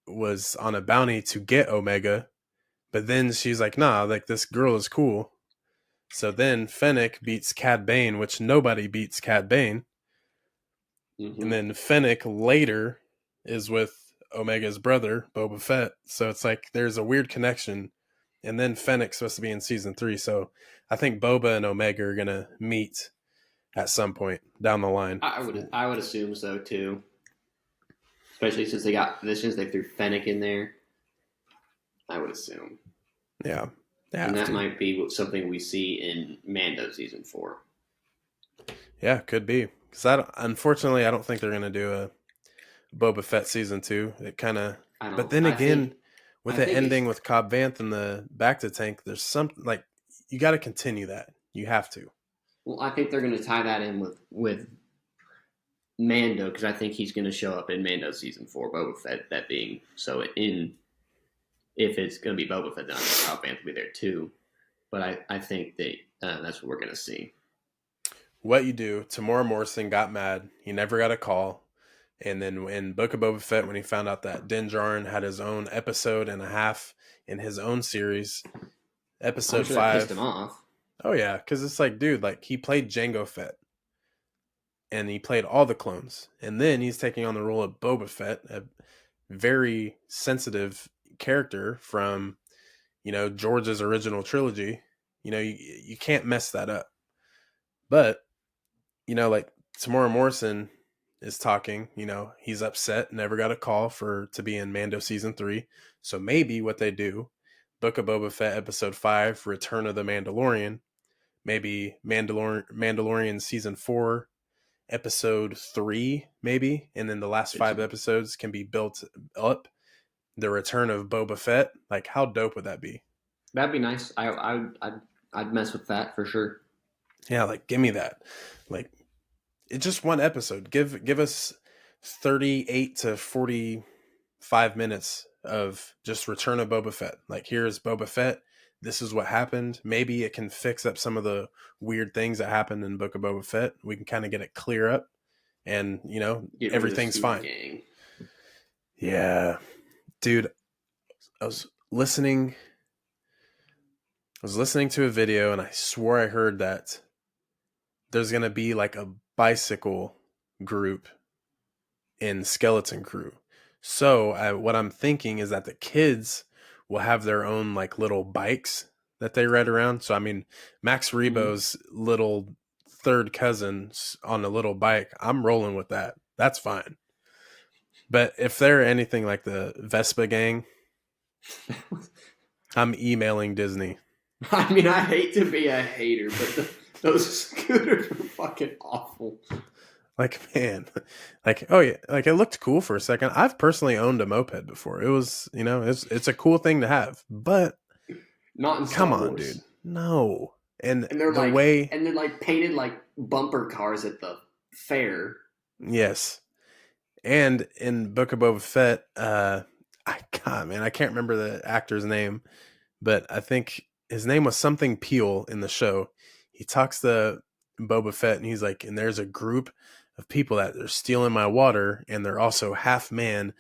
Speaker 1: was on a bounty to get Omega, but then she's like, nah, like this girl is cool. So then Fennec beats Cad Bane, which nobody beats Cad Bane. And
Speaker 2: Mm-hmm.
Speaker 1: then Fennec later is with Omega's brother, Boba Fett. So it's like there's a weird connection. And then Fennec's supposed to be in season 3. So I think Boba and Omega are gonna meet at some point down the line.
Speaker 2: I would assume so too. Especially since they threw Fennec in there. I would assume.
Speaker 1: Yeah. They
Speaker 2: And
Speaker 1: have
Speaker 2: that
Speaker 1: to.
Speaker 2: might be something we see in Mando season 4.
Speaker 1: Yeah, could be. Because unfortunately, I don't think they're gonna do a Boba Fett season 2. It kind of,
Speaker 2: I
Speaker 1: but
Speaker 2: don't.
Speaker 1: then again, with
Speaker 2: I
Speaker 1: it
Speaker 2: think it's
Speaker 1: ending with Cobb Vanth and the back to tank, there's some like you got to continue that. You have to.
Speaker 2: Well, I think they're going to tie that in with Mando because I think he's going to show up in Mando season 4. Boba Fett, that being so. In if it's going to be Boba Fett, then I think Cobb Vanth will be there too. But I think that's what we're going to see.
Speaker 1: What you do, Tamora Morrison got mad. He never got a call. And then in Book of Boba Fett, when he found out that Din Djarin had his own episode and a half in his own series,
Speaker 2: I'm
Speaker 1: episode
Speaker 2: sure that pissed him
Speaker 1: 5.
Speaker 2: off.
Speaker 1: Oh, yeah. Because it's like, dude, like he played Jango Fett and he played all the clones. And then he's taking on the role of Boba Fett, a very sensitive character from, George's original trilogy. You can't mess that up. But, like Tamora Morrison is talking, he's upset, never got a call to be in Mando season 3. So maybe what they do, Book of Boba Fett episode 5, Return of the Mandalorian, maybe Mandalorian season 4, episode 3, maybe, and then the last 5 episodes can be built up. The return of Boba Fett, like how dope would that be?
Speaker 2: That'd be nice. I'd mess with that for sure.
Speaker 1: Yeah, like give me that. Like it's just one episode. Give us 38 to 45 minutes of just Return of Boba Fett. Like here's Boba Fett. This is what happened. Maybe it can fix up some of the weird things that happened in Book of Boba Fett. We can kind of get it clear up, and everything's fine.
Speaker 2: Gang.
Speaker 1: Yeah, dude. I was listening to a video and I swore I heard that there's going to be like a bicycle group in Skeleton Crew. So what I'm thinking is that the kids will have their own like little bikes that they ride around. So, I mean, Max Rebo's little third cousin on a little bike, I'm rolling with that. That's fine. But if they're anything like the Vespa gang, I'm emailing Disney.
Speaker 2: I mean, I hate to be a hater, but those scooters were fucking awful.
Speaker 1: Like, man, like, oh yeah, like it looked cool for a second. I've personally owned a moped before. It was, it's a cool thing to have, but
Speaker 2: not in
Speaker 1: come
Speaker 2: Star
Speaker 1: on,
Speaker 2: Wars.
Speaker 1: dude, no. And
Speaker 2: they're
Speaker 1: the
Speaker 2: like,
Speaker 1: way,
Speaker 2: and they're like painted like bumper cars at the fair.
Speaker 1: yes, and in Book of Boba Fett, I can't remember the actor's name, but I think his name was something Peel in the show. He talks to Boba Fett and he's like, and there's a group of people that are stealing my water and they're also half man,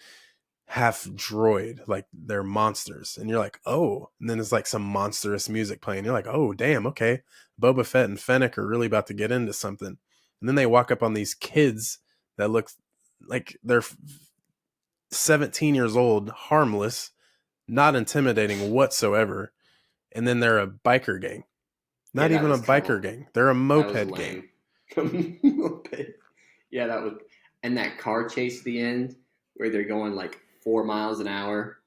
Speaker 1: half droid, like they're monsters. And you're like, oh, and then there's like some monstrous music playing. You're like, oh, damn, okay. Boba Fett and Fennec are really about to get into something. And then they walk up on these kids that look like they're 17 years old, harmless, not intimidating whatsoever. And then they're a biker gang. Not even a biker gang. They're a moped gang.
Speaker 2: Moped. Yeah, that was, and that car chase at the end where they're going like 4 miles an hour.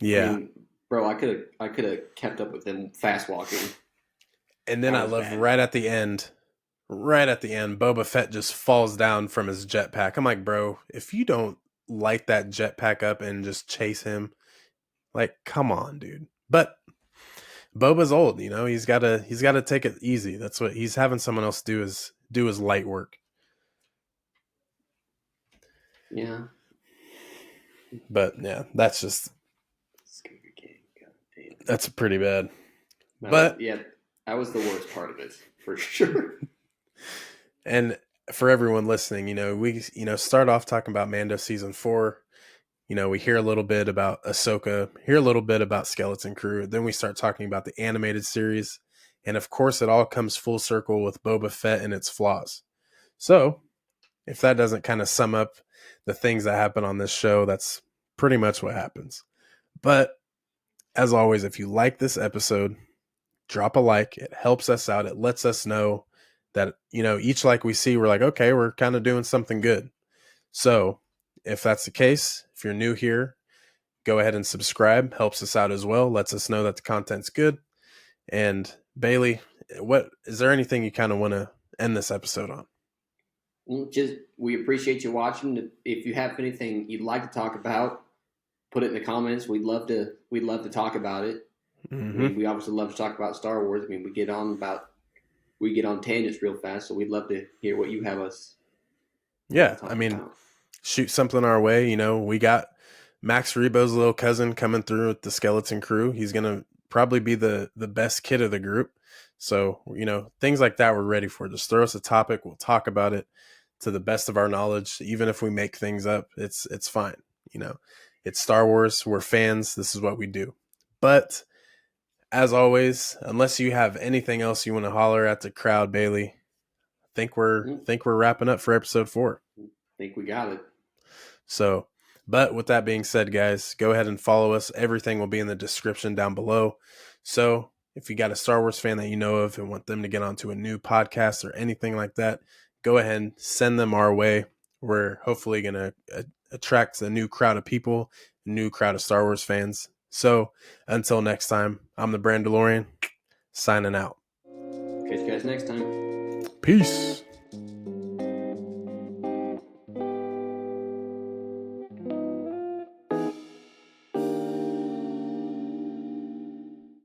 Speaker 1: Yeah,
Speaker 2: I mean, bro, I could have kept up with them fast walking.
Speaker 1: And then I love bad. right at the end, Boba Fett just falls down from his jetpack. I'm like, bro, if you don't light that jetpack up and just chase him, like, come on, dude. But Boba's old, he's gotta take it easy. That's what he's having someone else do his light work.
Speaker 2: Yeah.
Speaker 1: But yeah, that's just that's pretty bad. But
Speaker 2: yeah, that was the worst part of it for sure.
Speaker 1: And for everyone listening, we start off talking about Mando season 4. We hear a little bit about Ahsoka, hear a little bit about Skeleton Crew. Then we start talking about the animated series. And of course, it all comes full circle with Boba Fett and its flaws. So if that doesn't kind of sum up the things that happen on this show, that's pretty much what happens. But as always, if you like this episode, drop a like. It helps us out. It lets us know that, each like we see, we're like, okay, we're kind of doing something good. So if that's the case, if you're new here, go ahead and subscribe. Helps us out as well. Lets us know that the content's good. And Bailey, what is there anything you kind of want to end this episode on?
Speaker 2: Just we appreciate you watching. If you have anything you'd like to talk about, put it in the comments. We'd love to talk about it. I
Speaker 1: Mm-hmm.
Speaker 2: mean, we obviously love to talk about Star Wars. I mean, we get on tangents real fast, so we'd love to hear what you have us
Speaker 1: Yeah, I
Speaker 2: talk
Speaker 1: mean,
Speaker 2: about.
Speaker 1: shoot something our way. We got Max Rebo's little cousin coming through with the skeleton crew. He's gonna probably be the best kid of the group. So, things like that we're ready for. Just throw us a topic, we'll talk about it to the best of our knowledge. Even if we make things up, it's fine. You know, it's Star Wars. We're fans. This is what we do. But as always, unless you have anything else you want to holler at the crowd, Bailey,
Speaker 2: Mm,
Speaker 1: think we're wrapping up for episode 4.
Speaker 2: think we got it.
Speaker 1: So, but with that being said, guys, go ahead and follow us. Everything will be in the description down below. So, if you got a Star Wars fan that you know of and want them to get onto a new podcast or anything like that, go ahead and send them our way. We're hopefully going to attract a new crowd of people, a new crowd of Star Wars fans. So, until next time, I'm the Brandalorian, signing out.
Speaker 2: Catch you guys next time.
Speaker 1: Peace.